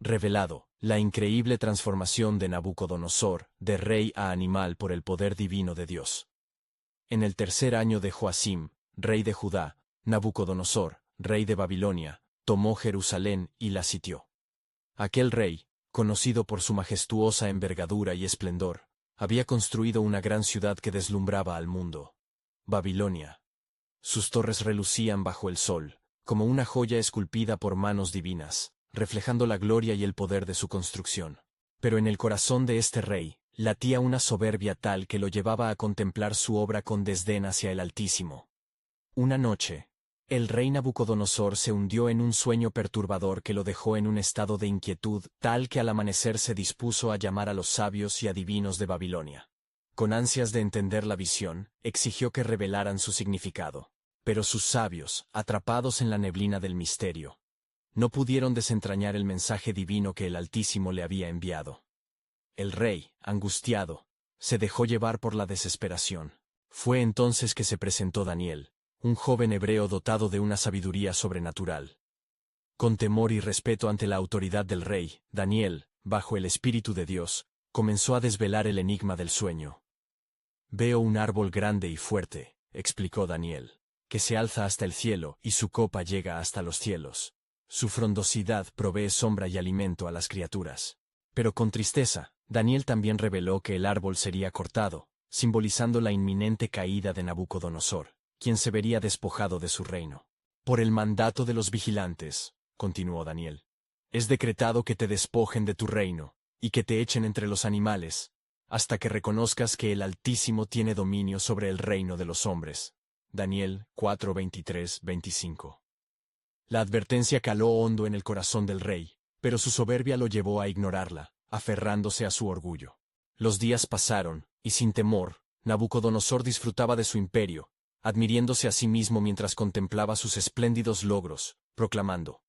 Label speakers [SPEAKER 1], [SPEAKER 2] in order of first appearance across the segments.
[SPEAKER 1] revelado la increíble transformación de Nabucodonosor, de rey a animal por el poder divino de Dios. En el tercer año de Joacim, rey de Judá, Nabucodonosor, rey de Babilonia, tomó Jerusalén y la sitió. Aquel rey, conocido por su majestuosa envergadura y esplendor, había construido una gran ciudad que deslumbraba al mundo: Babilonia. Sus torres relucían bajo el sol, como una joya esculpida por manos divinas, reflejando la gloria y el poder de su construcción. Pero en el corazón de este rey latía una soberbia tal que lo llevaba a contemplar su obra con desdén hacia el Altísimo. Una noche, el rey Nabucodonosor se hundió en un sueño perturbador que lo dejó en un estado de inquietud tal que al amanecer se dispuso a llamar a los sabios y adivinos de Babilonia. Con ansias de entender la visión, exigió que revelaran su significado. Pero sus sabios, atrapados en la neblina del misterio, no pudieron desentrañar el mensaje divino que el Altísimo le había enviado. El rey, angustiado, se dejó llevar por la desesperación. Fue entonces que se presentó Daniel, un joven hebreo dotado de una sabiduría sobrenatural. Con temor y respeto ante la autoridad del rey, Daniel, bajo el Espíritu de Dios, comenzó a desvelar el enigma del sueño. «Veo un árbol grande y fuerte», explicó Daniel, «que se alza hasta el cielo y su copa llega hasta los cielos. Su frondosidad provee sombra y alimento a las criaturas». Pero con tristeza, Daniel también reveló que el árbol sería cortado, simbolizando la inminente caída de Nabucodonosor, quien se vería despojado de su reino. «Por el mandato de los vigilantes», continuó Daniel, «es decretado que te despojen de tu reino, y que te echen entre los animales, hasta que reconozcas que el Altísimo tiene dominio sobre el reino de los hombres». Daniel 4:23-25. La advertencia caló hondo en el corazón del rey, pero su soberbia lo llevó a ignorarla, aferrándose a su orgullo. Los días pasaron, y sin temor, Nabucodonosor disfrutaba de su imperio, admiriéndose a sí mismo mientras contemplaba sus espléndidos logros, proclamando: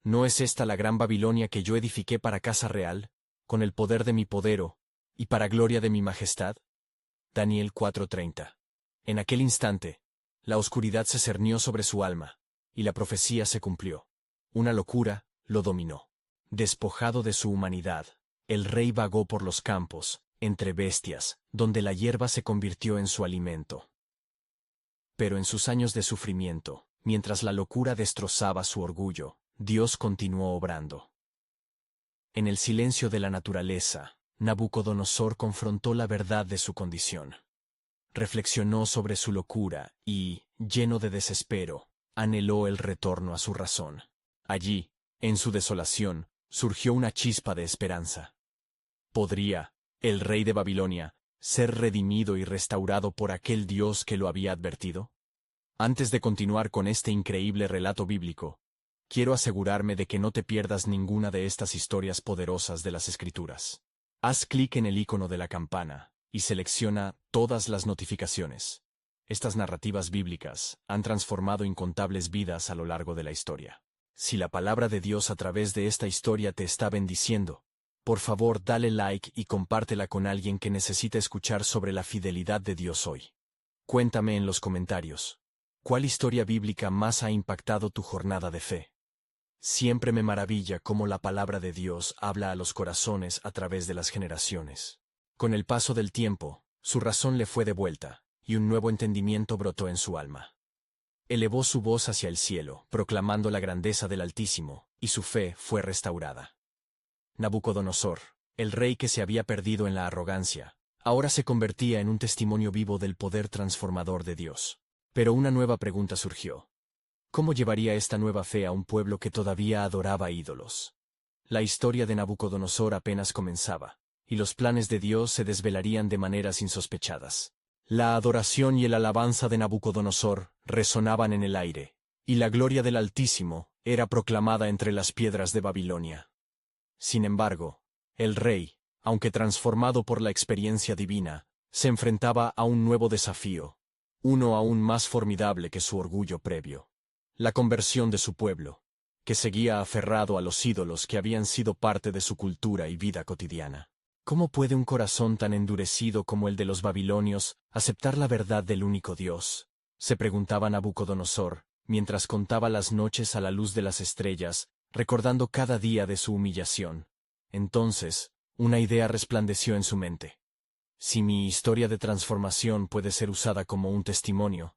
[SPEAKER 1] «¿No es esta la gran Babilonia que yo edifiqué para casa real, con el poder de mi podero, y para gloria de mi majestad?» Daniel 4:30. En aquel instante, la oscuridad se cernió sobre su alma, y la profecía se cumplió. Una locura lo dominó. Despojado de su humanidad, el rey vagó por los campos, entre bestias, donde la hierba se convirtió en su alimento. Pero en sus años de sufrimiento, mientras la locura destrozaba su orgullo, Dios continuó obrando. En el silencio de la naturaleza, Nabucodonosor confrontó la verdad de su condición. Reflexionó sobre su locura y, lleno de desespero, anheló el retorno a su razón. Allí, en su desolación, surgió una chispa de esperanza. ¿Podría el rey de Babilonia ser redimido y restaurado por aquel Dios que lo había advertido? Antes de continuar con este increíble relato bíblico, quiero asegurarme de que no te pierdas ninguna de estas historias poderosas de las Escrituras. Haz clic en el icono de la campana y selecciona todas las notificaciones. Estas narrativas bíblicas han transformado incontables vidas a lo largo de la historia. Si la palabra de Dios a través de esta historia te está bendiciendo, por favor dale like y compártela con alguien que necesita escuchar sobre la fidelidad de Dios hoy. Cuéntame en los comentarios, ¿cuál historia bíblica más ha impactado tu jornada de fe? Siempre me maravilla cómo la palabra de Dios habla a los corazones a través de las generaciones. Con el paso del tiempo, su razón le fue devuelta, y un nuevo entendimiento brotó en su alma. Elevó su voz hacia el cielo, proclamando la grandeza del Altísimo, y su fe fue restaurada. Nabucodonosor, el rey que se había perdido en la arrogancia, ahora se convertía en un testimonio vivo del poder transformador de Dios. Pero una nueva pregunta surgió. ¿Cómo llevaría esta nueva fe a un pueblo que todavía adoraba ídolos? La historia de Nabucodonosor apenas comenzaba, y los planes de Dios se desvelarían de maneras insospechadas. La adoración y el alabanza de Nabucodonosor resonaban en el aire, y la gloria del Altísimo era proclamada entre las piedras de Babilonia. Sin embargo, el rey, aunque transformado por la experiencia divina, se enfrentaba a un nuevo desafío, uno aún más formidable que su orgullo previo: la conversión de su pueblo, que seguía aferrado a los ídolos que habían sido parte de su cultura y vida cotidiana. ¿Cómo puede un corazón tan endurecido como el de los babilonios aceptar la verdad del único Dios?, se preguntaba Nabucodonosor, mientras contaba las noches a la luz de las estrellas recordando cada día de su humillación. Entonces, una idea resplandeció en su mente. Si mi historia de transformación puede ser usada como un testimonio,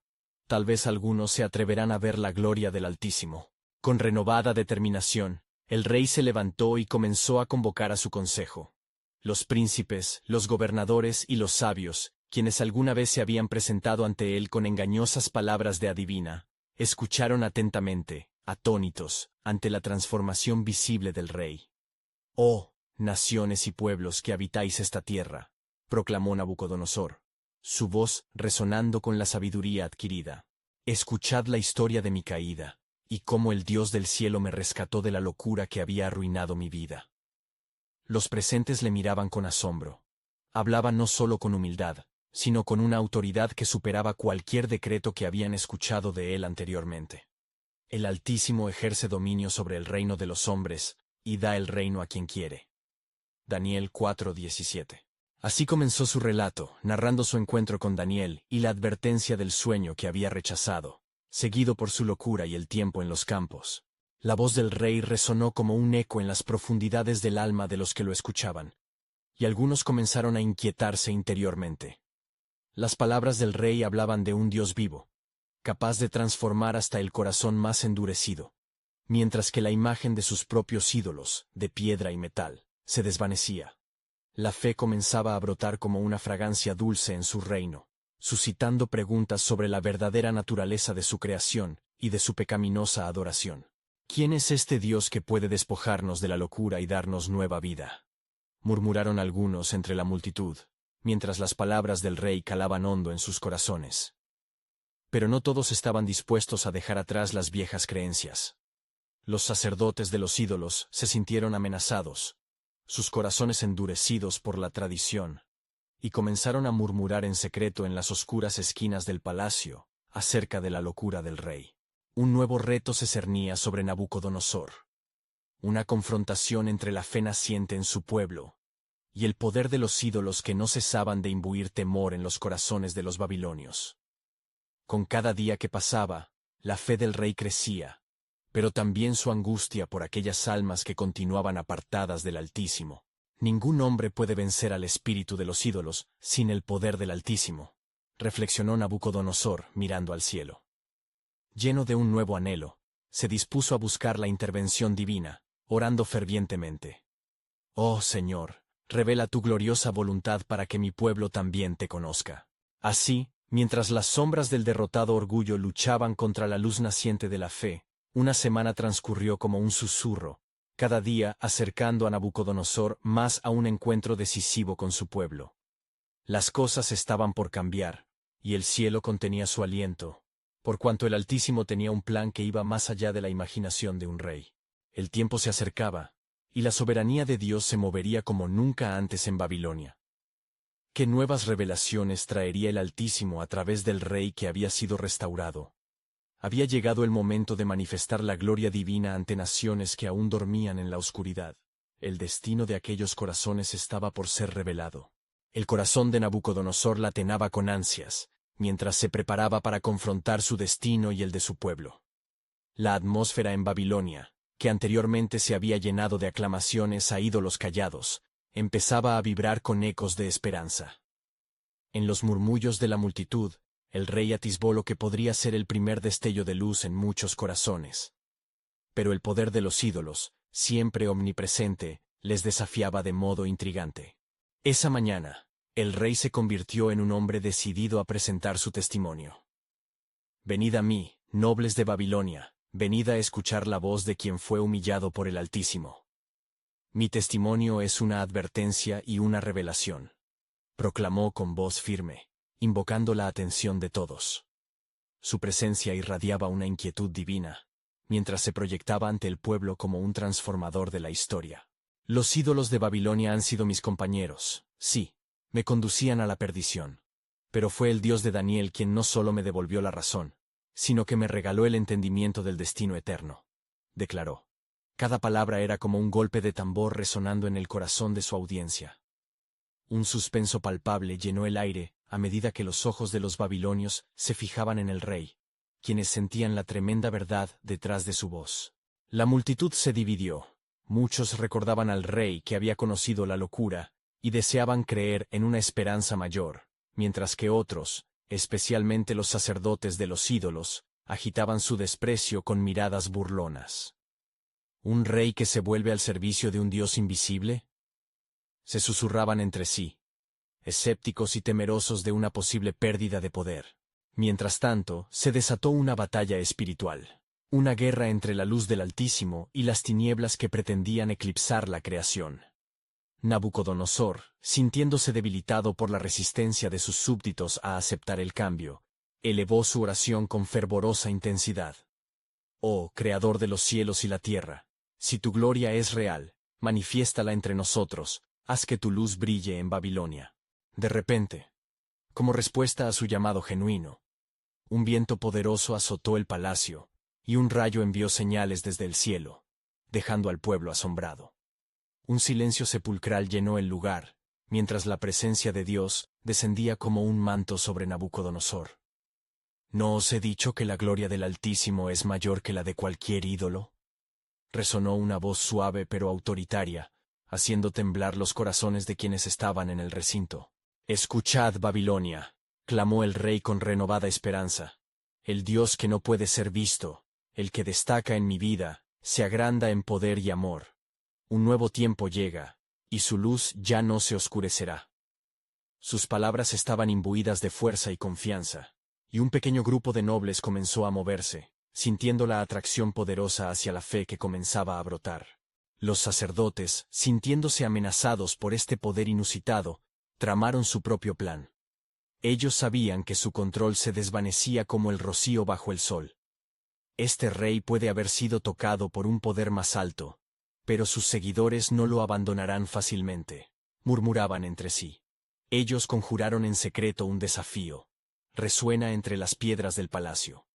[SPEAKER 1] tal vez algunos se atreverán a ver la gloria del Altísimo. Con renovada determinación, el rey se levantó y comenzó a convocar a su consejo. Los príncipes, los gobernadores y los sabios, quienes alguna vez se habían presentado ante él con engañosas palabras de adivina, escucharon atentamente, atónitos, ante la transformación visible del rey. «Oh, naciones y pueblos que habitáis esta tierra», proclamó Nabucodonosor, su voz resonando con la sabiduría adquirida. «Escuchad la historia de mi caída, y cómo el Dios del cielo me rescató de la locura que había arruinado mi vida». Los presentes le miraban con asombro. Hablaba no solo con humildad, sino con una autoridad que superaba cualquier decreto que habían escuchado de él anteriormente. El Altísimo ejerce dominio sobre el reino de los hombres, y da el reino a quien quiere. Daniel 4:17. Así comenzó su relato, narrando su encuentro con Daniel y la advertencia del sueño que había rechazado, seguido por su locura y el tiempo en los campos. La voz del rey resonó como un eco en las profundidades del alma de los que lo escuchaban, y algunos comenzaron a inquietarse interiormente. Las palabras del rey hablaban de un Dios vivo, capaz de transformar hasta el corazón más endurecido, mientras que la imagen de sus propios ídolos, de piedra y metal, se desvanecía. La fe comenzaba a brotar como una fragancia dulce en su reino, suscitando preguntas sobre la verdadera naturaleza de su creación y de su pecaminosa adoración. ¿Quién es este Dios que puede despojarnos de la locura y darnos nueva vida?, murmuraron algunos entre la multitud, mientras las palabras del rey calaban hondo en sus corazones. Pero no todos estaban dispuestos a dejar atrás las viejas creencias. Los sacerdotes de los ídolos se sintieron amenazados, sus corazones endurecidos por la tradición, y comenzaron a murmurar en secreto en las oscuras esquinas del palacio acerca de la locura del rey. Un nuevo reto se cernía sobre Nabucodonosor. Una confrontación entre la fe naciente en su pueblo y el poder de los ídolos que no cesaban de imbuir temor en los corazones de los babilonios. Con cada día que pasaba, la fe del rey crecía, pero también su angustia por aquellas almas que continuaban apartadas del Altísimo. Ningún hombre puede vencer al espíritu de los ídolos sin el poder del Altísimo, reflexionó Nabucodonosor mirando al cielo. Lleno de un nuevo anhelo, se dispuso a buscar la intervención divina, orando fervientemente. «Oh Señor, revela tu gloriosa voluntad para que mi pueblo también te conozca». Así, mientras las sombras del derrotado orgullo luchaban contra la luz naciente de la fe, una semana transcurrió como un susurro, cada día acercando a Nabucodonosor más a un encuentro decisivo con su pueblo. Las cosas estaban por cambiar, y el cielo contenía su aliento, por cuanto el Altísimo tenía un plan que iba más allá de la imaginación de un rey. El tiempo se acercaba, y la soberanía de Dios se movería como nunca antes en Babilonia. ¿Qué nuevas revelaciones traería el Altísimo a través del rey que había sido restaurado? Había llegado el momento de manifestar la gloria divina ante naciones que aún dormían en la oscuridad. El destino de aquellos corazones estaba por ser revelado. El corazón de Nabucodonosor latenaba con ansias, mientras se preparaba para confrontar su destino y el de su pueblo. La atmósfera en Babilonia, que anteriormente se había llenado de aclamaciones a ídolos callados, empezaba a vibrar con ecos de esperanza. En los murmullos de la multitud, el rey atisbó lo que podría ser el primer destello de luz en muchos corazones. Pero el poder de los ídolos, siempre omnipresente, les desafiaba de modo intrigante. Esa mañana, el rey se convirtió en un hombre decidido a presentar su testimonio. «Venid a mí, nobles de Babilonia, venid a escuchar la voz de quien fue humillado por el Altísimo. Mi testimonio es una advertencia y una revelación», proclamó con voz firme, invocando la atención de todos. Su presencia irradiaba una inquietud divina, mientras se proyectaba ante el pueblo como un transformador de la historia. «Los ídolos de Babilonia han sido mis compañeros, sí, me conducían a la perdición. Pero fue el Dios de Daniel quien no solo me devolvió la razón, sino que me regaló el entendimiento del destino eterno», declaró. Cada palabra era como un golpe de tambor resonando en el corazón de su audiencia. Un suspenso palpable llenó el aire a medida que los ojos de los babilonios se fijaban en el rey, quienes sentían la tremenda verdad detrás de su voz. La multitud se dividió. Muchos recordaban al rey que había conocido la locura y deseaban creer en una esperanza mayor, mientras que otros, especialmente los sacerdotes de los ídolos, agitaban su desprecio con miradas burlonas. ¿Un rey que se vuelve al servicio de un Dios invisible? Se susurraban entre sí, escépticos y temerosos de una posible pérdida de poder. Mientras tanto, se desató una batalla espiritual. Una guerra entre la luz del Altísimo y las tinieblas que pretendían eclipsar la creación. Nabucodonosor, sintiéndose debilitado por la resistencia de sus súbditos a aceptar el cambio, elevó su oración con fervorosa intensidad. Oh, Creador de los cielos y la tierra, si tu gloria es real, manifiéstala entre nosotros, haz que tu luz brille en Babilonia. De repente, como respuesta a su llamado genuino, un viento poderoso azotó el palacio, y un rayo envió señales desde el cielo, dejando al pueblo asombrado. Un silencio sepulcral llenó el lugar, mientras la presencia de Dios descendía como un manto sobre Nabucodonosor. ¿No os he dicho que la gloria del Altísimo es mayor que la de cualquier ídolo? Resonó una voz suave pero autoritaria, haciendo temblar los corazones de quienes estaban en el recinto. «Escuchad, Babilonia», clamó el rey con renovada esperanza. «El Dios que no puede ser visto, el que destaca en mi vida, se agranda en poder y amor. Un nuevo tiempo llega, y su luz ya no se oscurecerá». Sus palabras estaban imbuidas de fuerza y confianza, y un pequeño grupo de nobles comenzó a moverse, sintiendo la atracción poderosa hacia la fe que comenzaba a brotar. Los sacerdotes, sintiéndose amenazados por este poder inusitado, tramaron su propio plan. Ellos sabían que su control se desvanecía como el rocío bajo el sol. Este rey puede haber sido tocado por un poder más alto, pero sus seguidores no lo abandonarán fácilmente, murmuraban entre sí. Ellos conjuraron en secreto un desafío. Resuena entre las piedras del palacio.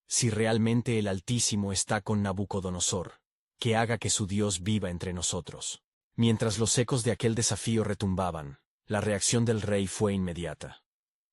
[SPEAKER 1] Si realmente el Altísimo está con Nabucodonosor, que haga que su Dios viva entre nosotros. Mientras los ecos de aquel desafío retumbaban, la reacción del rey fue inmediata.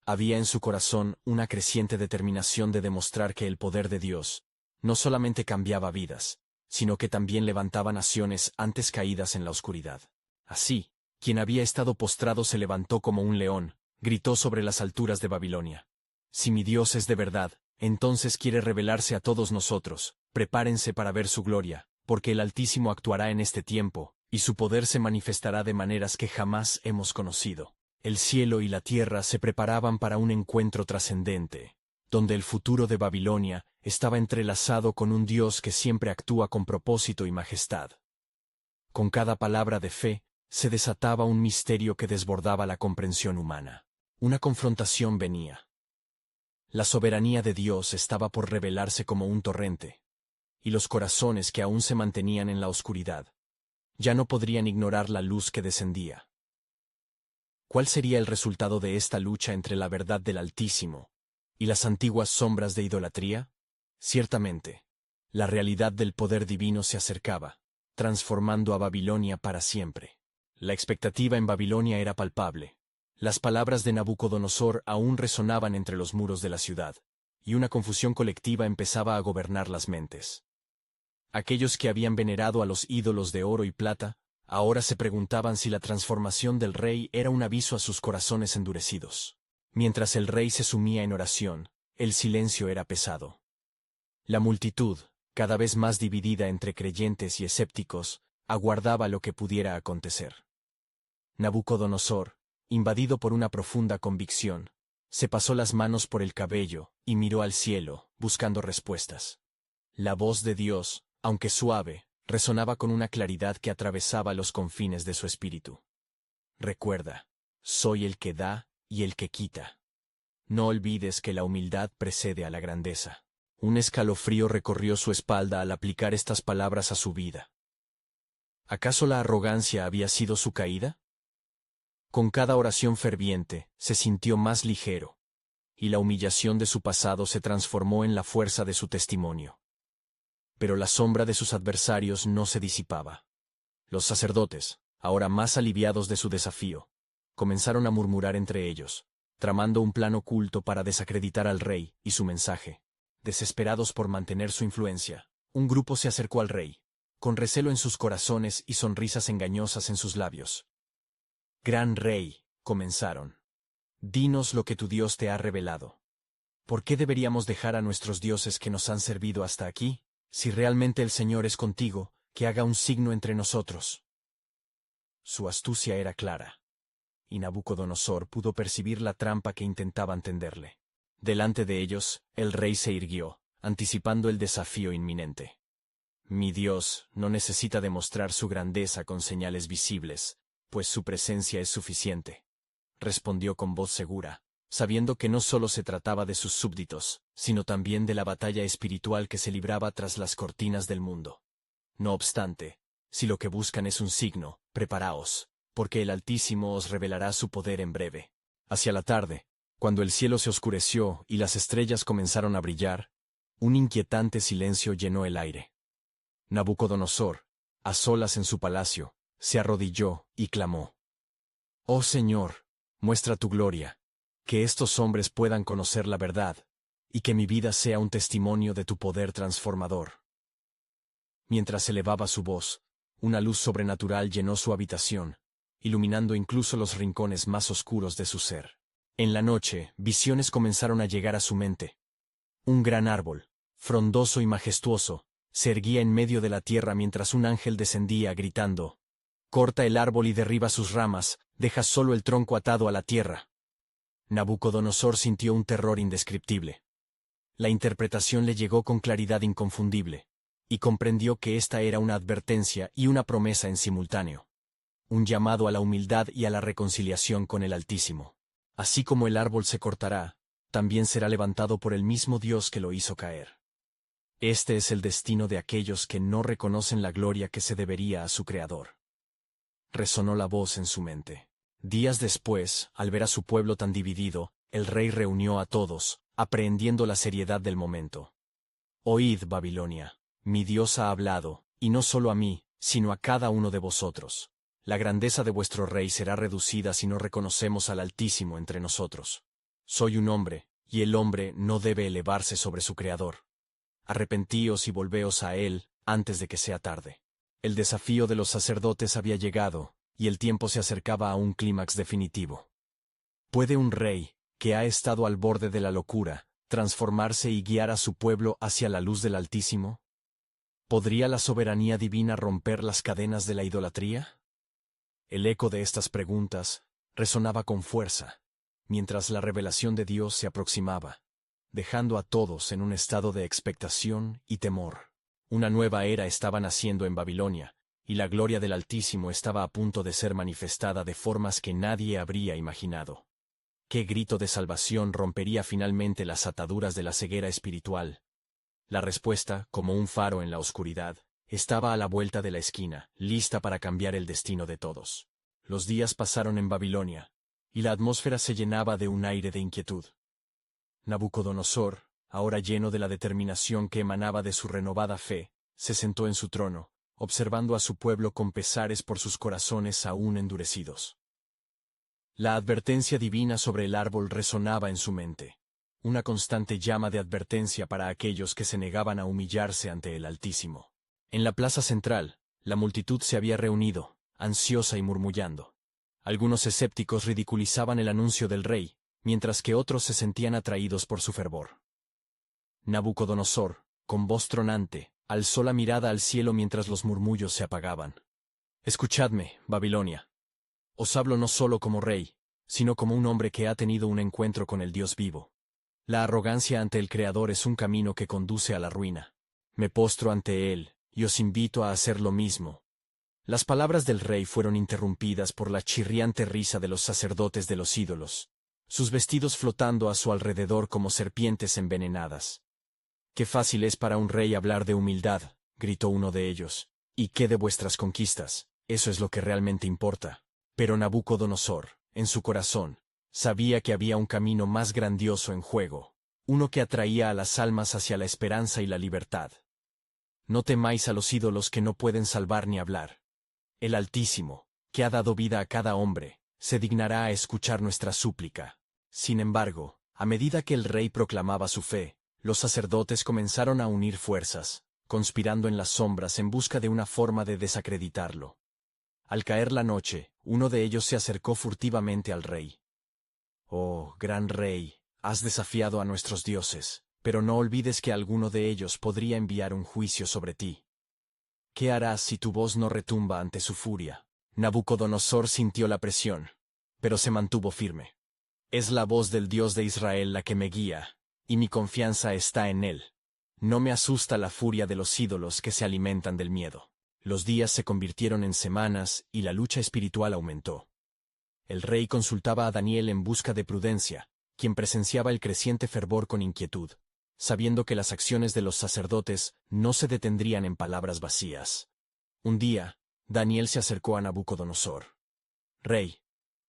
[SPEAKER 1] Había en su corazón una creciente determinación de demostrar que el poder de Dios no solamente cambiaba vidas, sino que también levantaba naciones antes caídas en la oscuridad. Así, quien había estado postrado se levantó como un león, gritó sobre las alturas de Babilonia. Si mi Dios es de verdad, entonces quiere revelarse a todos nosotros, prepárense para ver su gloria, porque el Altísimo actuará en este tiempo, y su poder se manifestará de maneras que jamás hemos conocido. El cielo y la tierra se preparaban para un encuentro trascendente, donde el futuro de Babilonia estaba entrelazado con un Dios que siempre actúa con propósito y majestad. Con cada palabra de fe, se desataba un misterio que desbordaba la comprensión humana. Una confrontación venía. La soberanía de Dios estaba por revelarse como un torrente, y los corazones que aún se mantenían en la oscuridad ya no podrían ignorar la luz que descendía. ¿Cuál sería el resultado de esta lucha entre la verdad del Altísimo y las antiguas sombras de idolatría? Ciertamente, la realidad del poder divino se acercaba, transformando a Babilonia para siempre. La expectativa en Babilonia era palpable. Las palabras de Nabucodonosor aún resonaban entre los muros de la ciudad, y una confusión colectiva empezaba a gobernar las mentes. Aquellos que habían venerado a los ídolos de oro y plata, ahora se preguntaban si la transformación del rey era un aviso a sus corazones endurecidos. Mientras el rey se sumía en oración, el silencio era pesado. La multitud, cada vez más dividida entre creyentes y escépticos, aguardaba lo que pudiera acontecer. Nabucodonosor, invadido por una profunda convicción, se pasó las manos por el cabello y miró al cielo, buscando respuestas. La voz de Dios, aunque suave, resonaba con una claridad que atravesaba los confines de su espíritu. Recuerda, soy el que da y el que quita. No olvides que la humildad precede a la grandeza. Un escalofrío recorrió su espalda al aplicar estas palabras a su vida. ¿Acaso la arrogancia había sido su caída? Con cada oración ferviente, se sintió más ligero, y la humillación de su pasado se transformó en la fuerza de su testimonio. Pero la sombra de sus adversarios no se disipaba. Los sacerdotes, ahora más aliviados de su desafío, comenzaron a murmurar entre ellos, tramando un plan oculto para desacreditar al rey y su mensaje. Desesperados por mantener su influencia, Un grupo se acercó al rey, con recelo en sus corazones y sonrisas engañosas en sus labios. Gran rey, comenzaron. Dinos lo que tu Dios te ha revelado. ¿Por qué deberíamos dejar a nuestros dioses que nos han servido hasta aquí? Si realmente el Señor es contigo, que haga un signo entre nosotros. Su astucia era clara, y Nabucodonosor pudo percibir la trampa que intentaban tenderle. Delante de ellos, el rey se irguió, anticipando el desafío inminente. Mi Dios no necesita demostrar su grandeza con señales visibles, pues su presencia es suficiente, respondió con voz segura, sabiendo que no solo se trataba de sus súbditos, sino también de la batalla espiritual que se libraba tras las cortinas del mundo. No obstante, si lo que buscan es un signo, preparaos, porque el Altísimo os revelará su poder en breve. Hacia la tarde, cuando el cielo se oscureció y las estrellas comenzaron a brillar, un inquietante silencio llenó el aire. Nabucodonosor, a solas en su palacio, se arrodilló y clamó: «Oh Señor, muestra tu gloria, que estos hombres puedan conocer la verdad, y que mi vida sea un testimonio de tu poder transformador». Mientras elevaba su voz, una luz sobrenatural llenó su habitación, iluminando incluso los rincones más oscuros de su ser. En la noche, visiones comenzaron a llegar a su mente. Un gran árbol, frondoso y majestuoso, se erguía en medio de la tierra mientras un ángel descendía gritando: «Corta el árbol y derriba sus ramas, deja solo el tronco atado a la tierra». Nabucodonosor sintió un terror indescriptible. La interpretación le llegó con claridad inconfundible, y comprendió que esta era una advertencia y una promesa en simultáneo. Un llamado a la humildad y a la reconciliación con el Altísimo. Así como el árbol se cortará, también será levantado por el mismo Dios que lo hizo caer. Este es el destino de aquellos que no reconocen la gloria que se debería a su Creador. Resonó la voz en su mente. Días después, al ver a su pueblo tan dividido, el rey reunió a todos, aprehendiendo la seriedad del momento. «Oíd, Babilonia, mi Dios ha hablado, y no solo a mí, sino a cada uno de vosotros. La grandeza de vuestro rey será reducida si no reconocemos al Altísimo entre nosotros. Soy un hombre, y el hombre no debe elevarse sobre su Creador. Arrepentíos y volveos a él, antes de que sea tarde». El desafío de los sacerdotes había llegado, y el tiempo se acercaba a un clímax definitivo. ¿Puede un rey, que ha estado al borde de la locura, transformarse y guiar a su pueblo hacia la luz del Altísimo? ¿Podría la soberanía divina romper las cadenas de la idolatría? El eco de estas preguntas resonaba con fuerza, mientras la revelación de Dios se aproximaba, dejando a todos en un estado de expectación y temor. Una nueva era estaba naciendo en Babilonia, y la gloria del Altísimo estaba a punto de ser manifestada de formas que nadie habría imaginado. ¿Qué grito de salvación rompería finalmente las ataduras de la ceguera espiritual? La respuesta, como un faro en la oscuridad, estaba a la vuelta de la esquina, lista para cambiar el destino de todos. Los días pasaron en Babilonia, y la atmósfera se llenaba de un aire de inquietud. Nabucodonosor, ahora lleno de la determinación que emanaba de su renovada fe, se sentó en su trono, observando a su pueblo con pesares por sus corazones aún endurecidos. La advertencia divina sobre el árbol resonaba en su mente, una constante llama de advertencia para aquellos que se negaban a humillarse ante el Altísimo. En la plaza central, la multitud se había reunido, ansiosa y murmullando. Algunos escépticos ridiculizaban el anuncio del rey, mientras que otros se sentían atraídos por su fervor. Nabucodonosor, con voz tronante, alzó la mirada al cielo mientras los murmullos se apagaban. «Escuchadme, Babilonia. Os hablo no solo como rey, sino como un hombre que ha tenido un encuentro con el Dios vivo. La arrogancia ante el Creador es un camino que conduce a la ruina. Me postro ante él, y os invito a hacer lo mismo». Las palabras del rey fueron interrumpidas por la chirriante risa de los sacerdotes de los ídolos, sus vestidos flotando a su alrededor como serpientes envenenadas. «Qué fácil es para un rey hablar de humildad», gritó uno de ellos, «¿y qué de vuestras conquistas? Eso es lo que realmente importa». Pero Nabucodonosor, en su corazón, sabía que había un camino más grandioso en juego, uno que atraía a las almas hacia la esperanza y la libertad. «No temáis a los ídolos que no pueden salvar ni hablar. El Altísimo, que ha dado vida a cada hombre, se dignará a escuchar nuestra súplica». Sin embargo, a medida que el rey proclamaba su fe, los sacerdotes comenzaron a unir fuerzas, conspirando en las sombras en busca de una forma de desacreditarlo. Al caer la noche, uno de ellos se acercó furtivamente al rey. «Oh, gran rey, has desafiado a nuestros dioses, pero no olvides que alguno de ellos podría enviar un juicio sobre ti. ¿Qué harás si tu voz no retumba ante su furia?» Nabucodonosor sintió la presión, pero se mantuvo firme. «Es la voz del Dios de Israel la que me guía, y mi confianza está en él. No me asusta la furia de los ídolos que se alimentan del miedo». Los días se convirtieron en semanas y la lucha espiritual aumentó. El rey consultaba a Daniel en busca de prudencia, quien presenciaba el creciente fervor con inquietud, sabiendo que las acciones de los sacerdotes no se detendrían en palabras vacías. Un día, Daniel se acercó a Nabucodonosor. «Rey,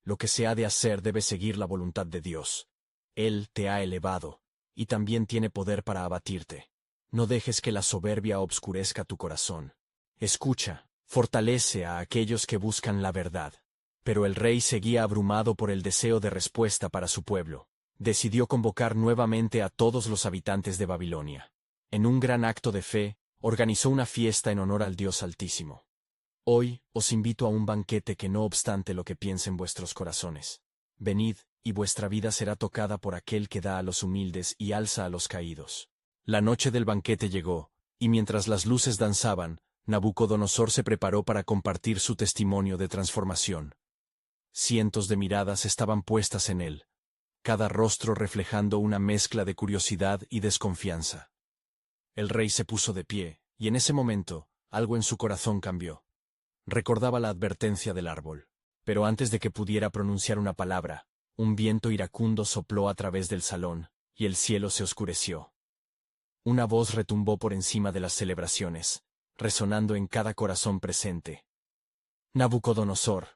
[SPEAKER 1] lo que se ha de hacer debe seguir la voluntad de Dios. Él te ha elevado, y también tiene poder para abatirte. No dejes que la soberbia obscurezca tu corazón. Escucha, fortalece a aquellos que buscan la verdad». Pero el rey seguía abrumado por el deseo de respuesta para su pueblo. Decidió convocar nuevamente a todos los habitantes de Babilonia. En un gran acto de fe, organizó una fiesta en honor al Dios Altísimo. «Hoy os invito a un banquete que no obstante lo que piensen vuestros corazones. Venid, y vuestra vida será tocada por aquel que da a los humildes y alza a los caídos». La noche del banquete llegó, y mientras las luces danzaban, Nabucodonosor se preparó para compartir su testimonio de transformación. Cientos de miradas estaban puestas en él, cada rostro reflejando una mezcla de curiosidad y desconfianza. El rey se puso de pie, y en ese momento, algo en su corazón cambió. Recordaba la advertencia del árbol, pero antes de que pudiera pronunciar una palabra, un viento iracundo sopló a través del salón, y el cielo se oscureció. Una voz retumbó por encima de las celebraciones, resonando en cada corazón presente. «Nabucodonosor,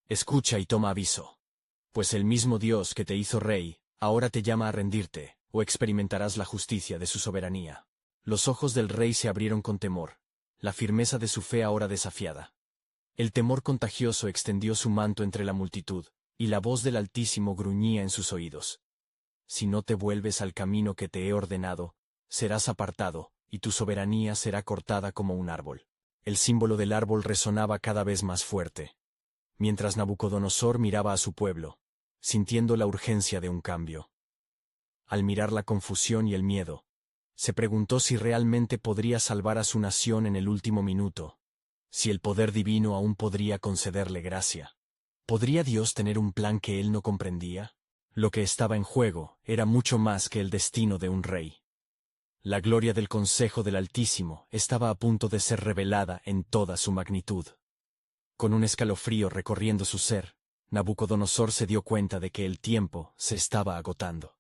[SPEAKER 1] escucha y toma aviso, pues el mismo Dios que te hizo rey, ahora te llama a rendirte, o experimentarás la justicia de su soberanía». Los ojos del rey se abrieron con temor, la firmeza de su fe ahora desafiada. El temor contagioso extendió su manto entre la multitud, y la voz del Altísimo gruñía en sus oídos. «Si no te vuelves al camino que te he ordenado, serás apartado, y tu soberanía será cortada como un árbol». El símbolo del árbol resonaba cada vez más fuerte, mientras Nabucodonosor miraba a su pueblo, sintiendo la urgencia de un cambio. Al mirar la confusión y el miedo, se preguntó si realmente podría salvar a su nación en el último minuto, si el poder divino aún podría concederle gracia. ¿Podría Dios tener un plan que él no comprendía? Lo que estaba en juego era mucho más que el destino de un rey. La gloria del Consejo del Altísimo estaba a punto de ser revelada en toda su magnitud. Con un escalofrío recorriendo su ser, Nabucodonosor se dio cuenta de que el tiempo se estaba agotando.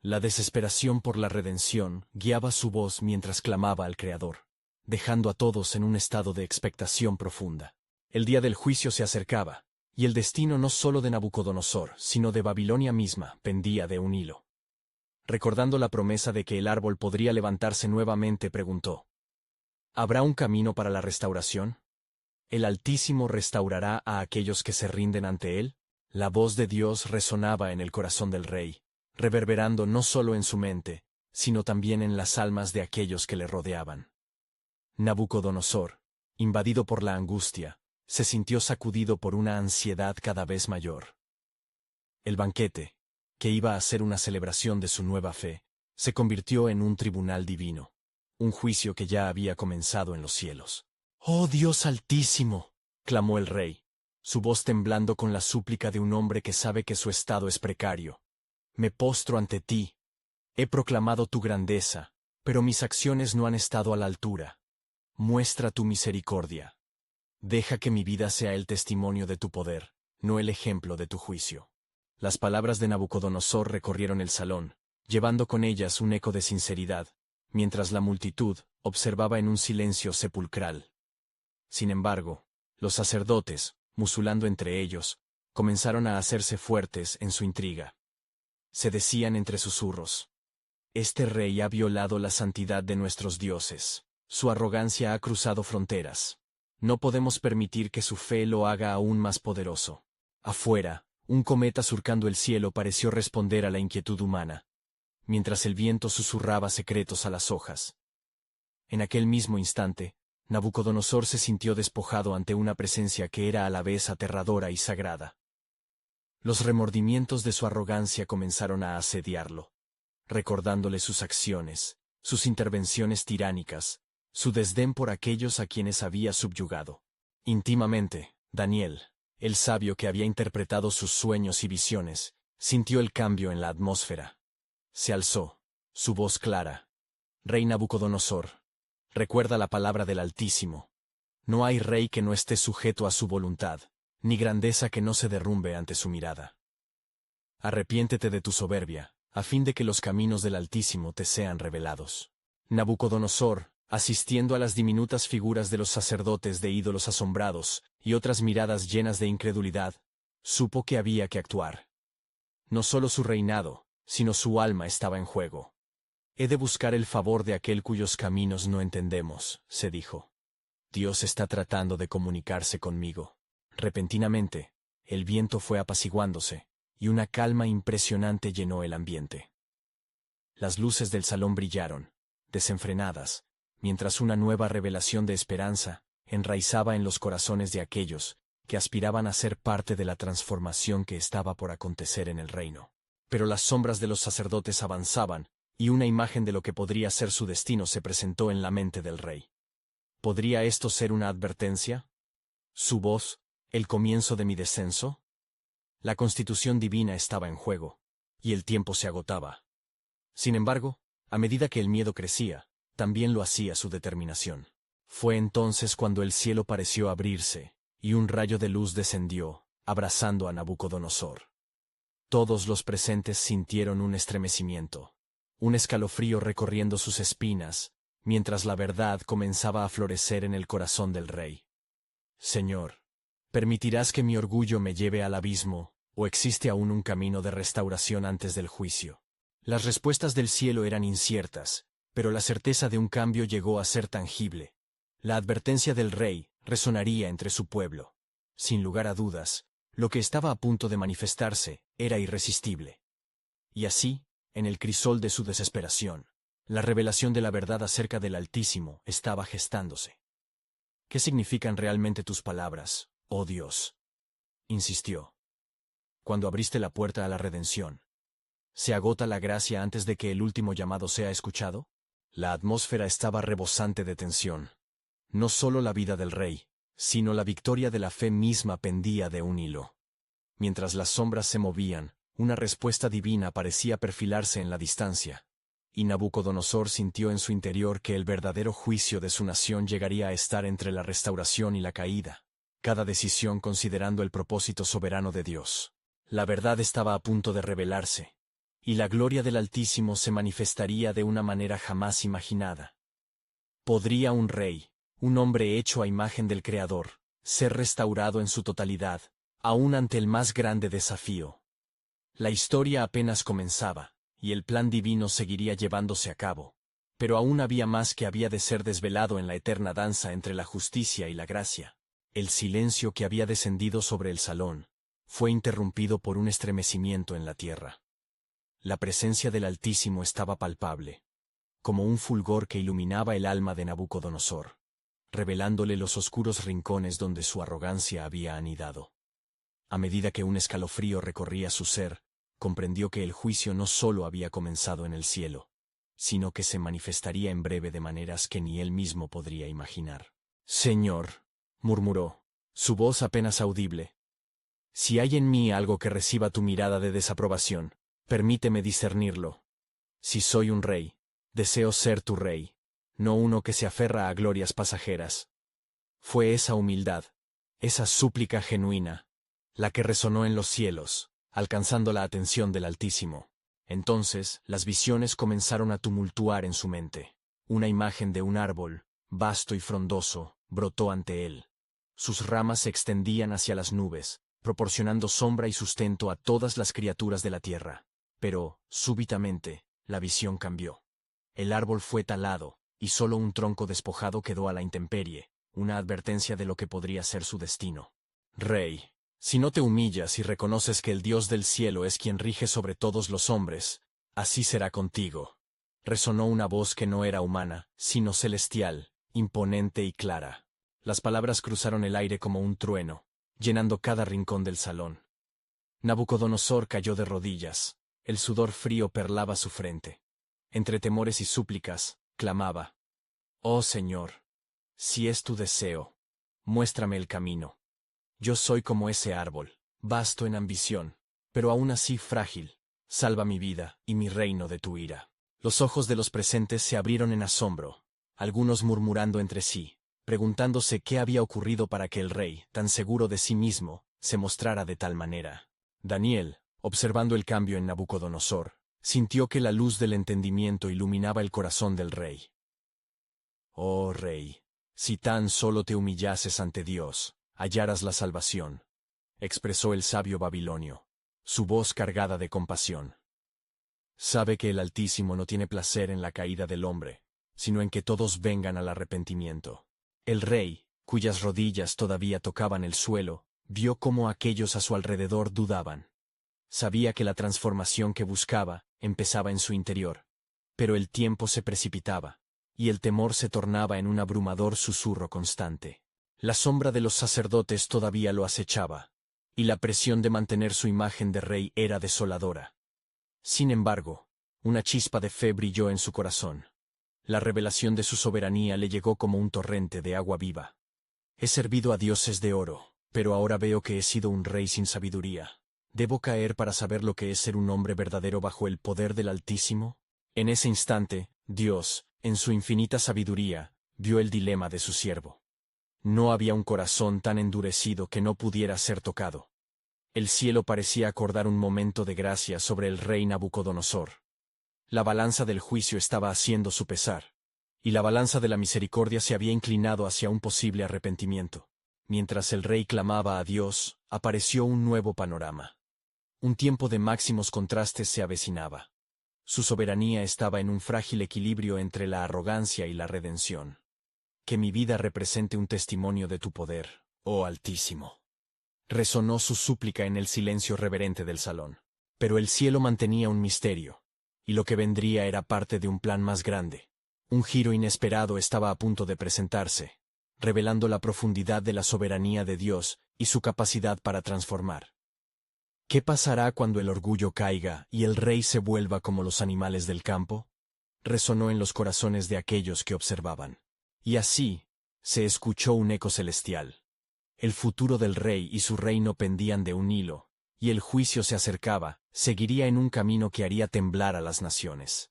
[SPEAKER 1] La desesperación por la redención guiaba su voz mientras clamaba al Creador, dejando a todos en un estado de expectación profunda. El día del juicio se acercaba, y el destino no solo de Nabucodonosor, sino de Babilonia misma, pendía de un hilo. Recordando la promesa de que el árbol podría levantarse nuevamente, preguntó: ¿habrá un camino para la restauración? ¿El Altísimo restaurará a aquellos que se rinden ante él? La voz de Dios resonaba en el corazón del rey, reverberando no solo en su mente, sino también en las almas de aquellos que le rodeaban. Nabucodonosor, invadido por la angustia, se sintió sacudido por una ansiedad cada vez mayor. El banquete, que iba a ser una celebración de su nueva fe, se convirtió en un tribunal divino, un juicio que ya había comenzado en los cielos. «¡Oh Dios Altísimo!», clamó el rey, su voz temblando con la súplica de un hombre que sabe que su estado es precario. «Me postro ante ti. He proclamado tu grandeza, pero mis acciones no han estado a la altura. Muestra tu misericordia. Deja que mi vida sea el testimonio de tu poder, no el ejemplo de tu juicio». Las palabras de Nabucodonosor recorrieron el salón, llevando con ellas un eco de sinceridad, mientras la multitud observaba en un silencio sepulcral. Sin embargo, los sacerdotes, musulando entre ellos, comenzaron a hacerse fuertes en su intriga. Se decían entre susurros: «Este rey ha violado la santidad de nuestros dioses. Su arrogancia ha cruzado fronteras. No podemos permitir que su fe lo haga aún más poderoso». Afuera, un cometa surcando el cielo pareció responder a la inquietud humana, mientras el viento susurraba secretos a las hojas. En aquel mismo instante, Nabucodonosor se sintió despojado ante una presencia que era a la vez aterradora y sagrada. Los remordimientos de su arrogancia comenzaron a asediarlo, recordándole sus acciones, sus intervenciones tiránicas, su desdén por aquellos a quienes había subyugado. Íntimamente, Daniel, el sabio que había interpretado sus sueños y visiones, sintió el cambio en la atmósfera. Se alzó, su voz clara. Rey Nabucodonosor, recuerda la palabra del Altísimo. No hay rey que no esté sujeto a su voluntad, ni grandeza que no se derrumbe ante su mirada. Arrepiéntete de tu soberbia, a fin de que los caminos del Altísimo te sean revelados. Nabucodonosor, asistiendo a las diminutas figuras de los sacerdotes de ídolos asombrados y otras miradas llenas de incredulidad, supo que había que actuar. No solo su reinado, sino su alma estaba en juego. He de buscar el favor de aquel cuyos caminos no entendemos, se dijo. Dios está tratando de comunicarse conmigo. Repentinamente, el viento fue apaciguándose, y una calma impresionante llenó el ambiente. Las luces del salón brillaron, desenfrenadas, mientras una nueva revelación de esperanza enraizaba en los corazones de aquellos que aspiraban a ser parte de la transformación que estaba por acontecer en el reino. Pero las sombras de los sacerdotes avanzaban, y una imagen de lo que podría ser su destino se presentó en la mente del rey. ¿Podría esto ser una advertencia? ¿Su voz, el comienzo de mi descenso? La constitución divina estaba en juego, y el tiempo se agotaba. Sin embargo, a medida que el miedo crecía, también lo hacía su determinación. Fue entonces cuando el cielo pareció abrirse, y un rayo de luz descendió, abrazando a Nabucodonosor. Todos los presentes sintieron un estremecimiento, un escalofrío recorriendo sus espinas, mientras la verdad comenzaba a florecer en el corazón del rey. Señor, ¿permitirás que mi orgullo me lleve al abismo, o existe aún un camino de restauración antes del juicio? Las respuestas del cielo eran inciertas, pero la certeza de un cambio llegó a ser tangible. La advertencia del rey resonaría entre su pueblo. Sin lugar a dudas, lo que estaba a punto de manifestarse era irresistible. Y así, en el crisol de su desesperación, la revelación de la verdad acerca del Altísimo estaba gestándose. ¿Qué significan realmente tus palabras, oh Dios?, insistió. Cuando abriste la puerta a la redención, ¿se agota la gracia antes de que el último llamado sea escuchado? La atmósfera estaba rebosante de tensión. No solo la vida del rey, sino la victoria de la fe misma pendía de un hilo. Mientras las sombras se movían, una respuesta divina parecía perfilarse en la distancia, y Nabucodonosor sintió en su interior que el verdadero juicio de su nación llegaría a estar entre la restauración y la caída, cada decisión considerando el propósito soberano de Dios. La verdad estaba a punto de revelarse, y la gloria del Altísimo se manifestaría de una manera jamás imaginada. ¿Podría un rey, un hombre hecho a imagen del Creador, ser restaurado en su totalidad, aún ante el más grande desafío? La historia apenas comenzaba, y el plan divino seguiría llevándose a cabo, pero aún había más que había de ser desvelado en la eterna danza entre la justicia y la gracia. El silencio que había descendido sobre el salón fue interrumpido por un estremecimiento en la tierra. La presencia del Altísimo estaba palpable, como un fulgor que iluminaba el alma de Nabucodonosor, revelándole los oscuros rincones donde su arrogancia había anidado. A medida que un escalofrío recorría su ser, comprendió que el juicio no solo había comenzado en el cielo, sino que se manifestaría en breve de maneras que ni él mismo podría imaginar. «Señor», murmuró, su voz apenas audible, «si hay en mí algo que reciba tu mirada de desaprobación, permíteme discernirlo. Si soy un rey, deseo ser tu rey, no uno que se aferra a glorias pasajeras». Fue esa humildad, esa súplica genuina, la que resonó en los cielos, alcanzando la atención del Altísimo. Entonces, las visiones comenzaron a tumultuar en su mente. Una imagen de un árbol, vasto y frondoso, brotó ante él. Sus ramas se extendían hacia las nubes, proporcionando sombra y sustento a todas las criaturas de la tierra. Pero, súbitamente, la visión cambió. El árbol fue talado, y solo un tronco despojado quedó a la intemperie, una advertencia de lo que podría ser su destino. «Rey, si no te humillas y reconoces que el Dios del cielo es quien rige sobre todos los hombres, así será contigo». resonó una voz que no era humana, sino celestial, imponente y clara. Las palabras cruzaron el aire como un trueno, llenando cada rincón del salón. Nabucodonosor cayó de rodillas, el sudor frío perlaba su frente. Entre temores y súplicas, clamaba: «Oh Señor, si es tu deseo, muéstrame el camino. Yo soy como ese árbol, vasto en ambición, pero aún así frágil. Salva mi vida y mi reino de tu ira». Los ojos de los presentes se abrieron en asombro, algunos murmurando entre sí, preguntándose qué había ocurrido para que el rey, tan seguro de sí mismo, se mostrara de tal manera. Daniel, observando el cambio en Nabucodonosor, sintió que la luz del entendimiento iluminaba el corazón del rey. «Oh rey, si tan solo te humillases ante Dios, hallaras la salvación», expresó el sabio babilonio, su voz cargada de compasión. «Sabe que el Altísimo no tiene placer en la caída del hombre, sino en que todos vengan al arrepentimiento». El rey, cuyas rodillas todavía tocaban el suelo, vio cómo aquellos a su alrededor dudaban. Sabía que la transformación que buscaba empezaba en su interior, pero el tiempo se precipitaba, y el temor se tornaba en un abrumador susurro constante. La sombra de los sacerdotes todavía lo acechaba, y la presión de mantener su imagen de rey era desoladora. Sin embargo, una chispa de fe brilló en su corazón. La revelación de su soberanía le llegó como un torrente de agua viva. «He servido a dioses de oro, pero ahora veo que he sido un rey sin sabiduría. ¿Debo caer para saber lo que es ser un hombre verdadero bajo el poder del Altísimo?» En ese instante, Dios, en su infinita sabiduría, vio el dilema de su siervo. No había un corazón tan endurecido que no pudiera ser tocado. El cielo parecía acordar un momento de gracia sobre el rey Nabucodonosor. La balanza del juicio estaba haciendo su pesar, y la balanza de la misericordia se había inclinado hacia un posible arrepentimiento. Mientras el rey clamaba a Dios, apareció un nuevo panorama. Un tiempo de máximos contrastes se avecinaba. Su soberanía estaba en un frágil equilibrio entre la arrogancia y la redención. «Que mi vida represente un testimonio de tu poder, oh Altísimo», resonó su súplica en el silencio reverente del salón. Pero el cielo mantenía un misterio, y lo que vendría era parte de un plan más grande. Un giro inesperado estaba a punto de presentarse, revelando la profundidad de la soberanía de Dios y su capacidad para transformar. ¿Qué pasará cuando el orgullo caiga y el rey se vuelva como los animales del campo? Resonó en los corazones de aquellos que observaban. Y así, se escuchó un eco celestial. El futuro del rey y su reino pendían de un hilo, y el juicio se acercaba, seguiría en un camino que haría temblar a las naciones.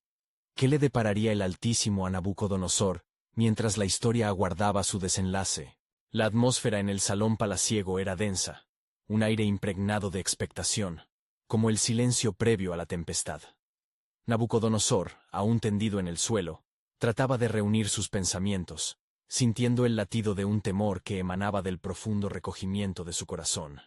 [SPEAKER 1] ¿Qué le depararía el Altísimo a Nabucodonosor, mientras la historia aguardaba su desenlace? La atmósfera en el salón palaciego era densa, un aire impregnado de expectación, como el silencio previo a la tempestad. Nabucodonosor, aún tendido en el suelo, trataba de reunir sus pensamientos, sintiendo el latido de un temor que emanaba del profundo recogimiento de su corazón.